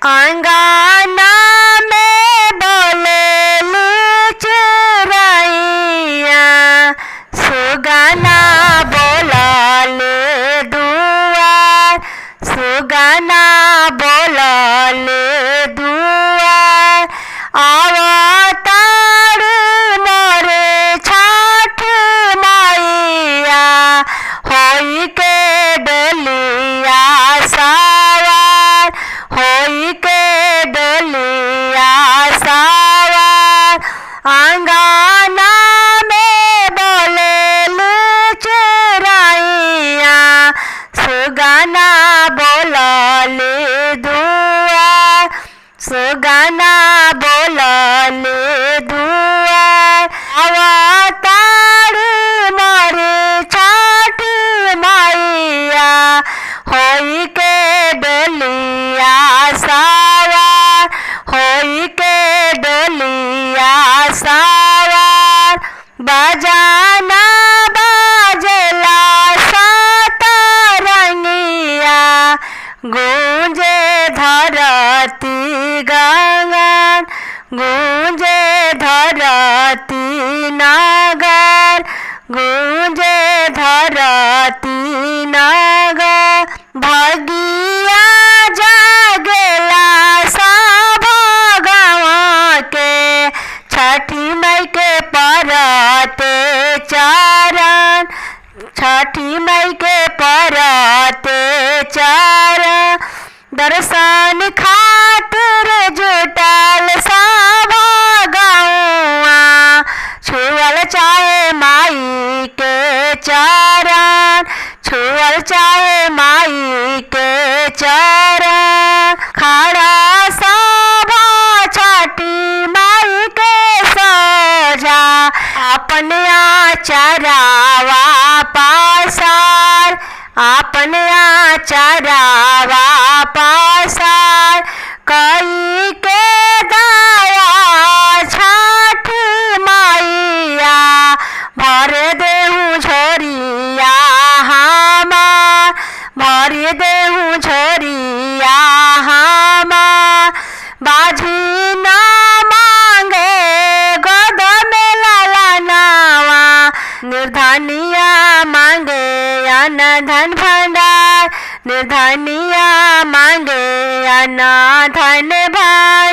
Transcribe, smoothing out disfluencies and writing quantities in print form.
अंगना में बोलेली चिरैया, सुगना बोलले दुआर, सुगना बोलले दुआर। अवतार मोरे छठ मैया, होई के डलिया सवार, होई के डलिया सवार। अंगना में बोलेली चिरैया, सुगना बोलले दुआर, सुगना बोलले दुआर। अवतार मोरे छठ मैया, होई के डलिया सवार, होई के डलिया सवार। बजाना बाजला सतरंगिया, गूंजे धरती गगन, गूंजे धरती नगर, गूंजे धरती नगर। भगिया जागेला सब गाँव के, छठी मई के परते चरण, छठी मई के परते चरण। दर्शन खातिर जुटल सब गौआ, छुअल चाहे माई के चरण, छुअल चाहे माई के चरण। खड़ा सब छठी माई के सोझा, अपने आचरावा पसार, अपने आचरावा पसार। कई के दया छठ मैया, भर देहु झोरिया हमार, भर देहु झोरिया हमार। बाझी न मांगे गोद में ललनवा, निर्धनिया मांगे अन्न धन भंडार, निर्धनिया मांगे अन्न धन भंडार।